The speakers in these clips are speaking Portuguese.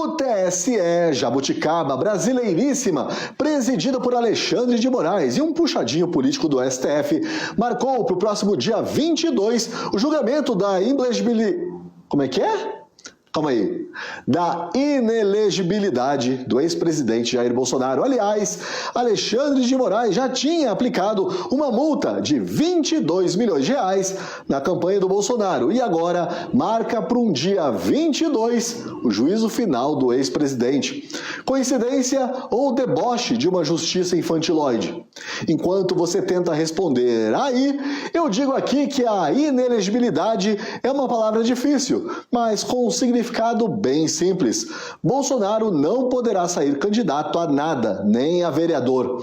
O TSE, jabuticaba brasileiríssima, presidido por Alexandre de Moraes e um puxadinho político do STF, marcou para o próximo dia 22 o julgamento da inelegibilidade... Como é que é? Calma aí. Da inelegibilidade do ex-presidente Jair Bolsonaro. Aliás, Alexandre de Moraes já tinha aplicado uma multa de 22 milhões de reais na campanha do Bolsonaro e agora marca para um dia 22 o juízo final do ex-presidente. Coincidência ou deboche de uma justiça infantiloide? Enquanto você tenta responder aí, eu digo aqui que a inelegibilidade é uma palavra difícil, mas com um significado bem simples. Bolsonaro não poderá sair candidato a nada, nem a vereador.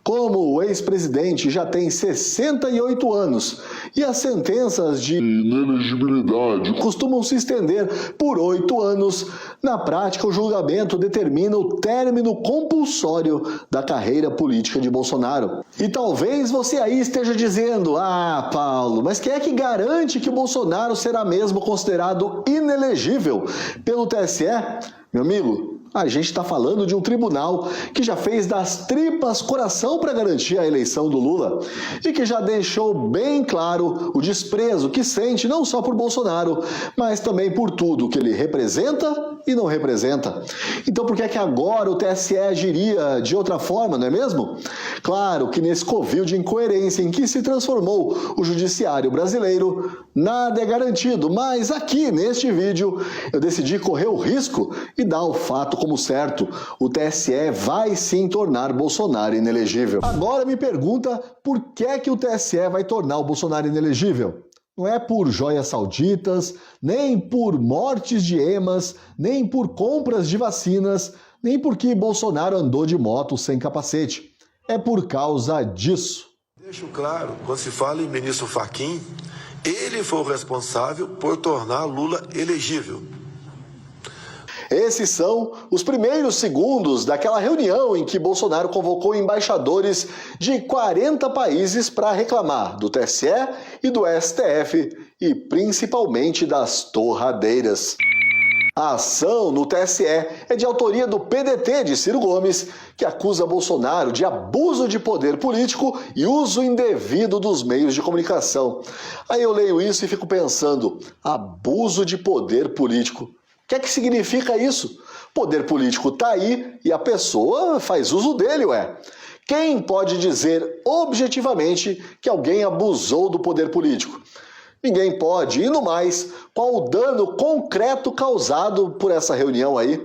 Como o ex-presidente já tem 68 anos e as sentenças de inelegibilidade costumam se estender por 8 anos, na prática o julgamento determina o término compulsório da carreira política de Bolsonaro. E talvez você aí esteja dizendo: ah, Paulo, mas quem é que garante que Bolsonaro será mesmo considerado inelegível pelo TSE? Meu amigo, a gente está falando de um tribunal que já fez das tripas coração para garantir a eleição do Lula e que já deixou bem claro o desprezo que sente não só por Bolsonaro, mas também por tudo que ele representa e não representa. Então por que é que agora o TSE agiria de outra forma, não é mesmo? Claro que nesse covil de incoerência em que se transformou o judiciário brasileiro, nada é garantido, mas aqui neste vídeo eu decidi correr o risco e dar o fato como certo. O TSE vai sim tornar Bolsonaro inelegível. Agora me pergunta por que é que o TSE vai tornar o Bolsonaro inelegível? Não é por joias sauditas, nem por mortes de emas, nem por compras de vacinas, nem porque Bolsonaro andou de moto sem capacete. É por causa disso. Deixo claro, quando se fala em ministro Fachin, ele foi o responsável por tornar Lula elegível. Esses são os primeiros segundos daquela reunião em que Bolsonaro convocou embaixadores de 40 países para reclamar do TSE e do STF e principalmente das torradeiras. A ação no TSE é de autoria do PDT de Ciro Gomes, que acusa Bolsonaro de abuso de poder político e uso indevido dos meios de comunicação. Aí eu leio isso e fico pensando: abuso de poder político. O que é que significa isso? Poder político tá aí e a pessoa faz uso dele, ué. Quem pode dizer objetivamente que alguém abusou do poder político? Ninguém pode. E no mais, qual o dano concreto causado por essa reunião aí?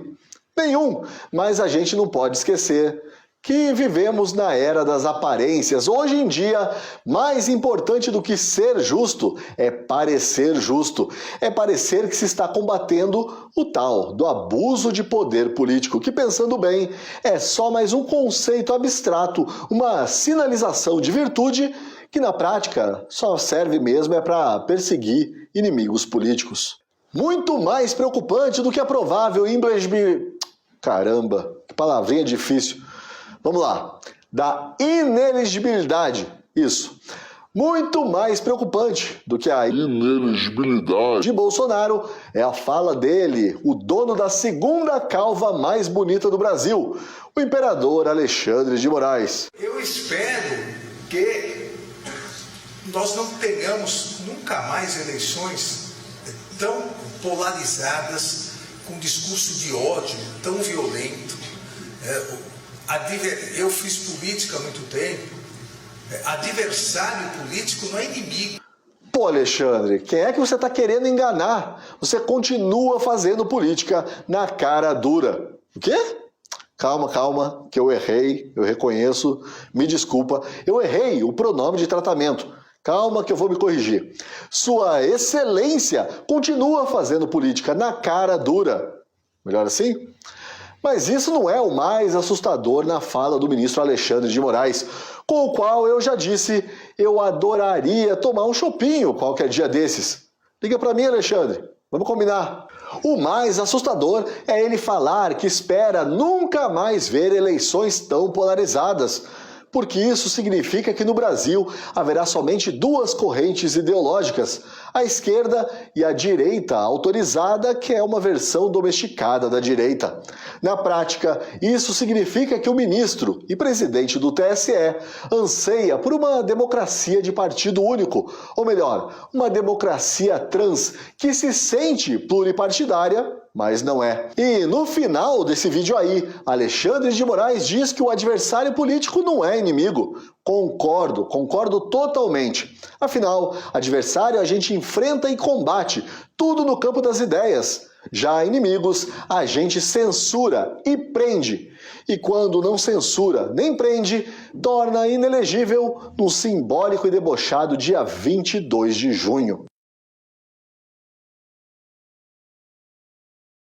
Nenhum. Mas a gente não pode esquecer que vivemos na era das aparências. Hoje em dia, mais importante do que ser justo é parecer justo. É parecer que se está combatendo o tal do abuso de poder político, que, pensando bem, é só mais um conceito abstrato, uma sinalização de virtude que na prática só serve mesmo para perseguir inimigos políticos. Muito mais preocupante do que a provável inelegibilidade... Caramba, que palavrinha difícil. Vamos lá, da inelegibilidade, isso. Muito mais preocupante do que a inelegibilidade de Bolsonaro é a fala dele, o dono da segunda calva mais bonita do Brasil, o imperador Alexandre de Moraes. Eu espero que nós não tenhamos nunca mais eleições tão polarizadas, com discurso de ódio tão violento. Eu fiz política há muito tempo. Adversário político não é inimigo. Pô, Alexandre, quem é que você está querendo enganar? Você continua fazendo política na cara dura. O quê? Calma, calma, que eu errei, eu reconheço, me desculpa. Eu errei o pronome de tratamento. Calma que eu vou me corrigir. Sua Excelência continua fazendo política na cara dura. Melhor assim? Mas isso não é o mais assustador na fala do ministro Alexandre de Moraes, com o qual eu já disse, eu adoraria tomar um chopinho qualquer dia desses. Liga pra mim, Alexandre, vamos combinar. O mais assustador é ele falar que espera nunca mais ver eleições tão polarizadas, porque isso significa que no Brasil haverá somente duas correntes ideológicas, A esquerda e a direita autorizada, que é uma versão domesticada da direita. Na prática, isso significa que o ministro e presidente do TSE anseia por uma democracia de partido único, ou melhor, uma democracia trans que se sente pluripartidária, mas não é. E no final desse vídeo aí, Alexandre de Moraes diz que o adversário político não é inimigo. Concordo totalmente. Afinal, adversário a gente enfrenta e combate, tudo no campo das ideias. Já inimigos, a gente censura e prende. E quando não censura nem prende, torna inelegível no simbólico e debochado dia 22 de junho.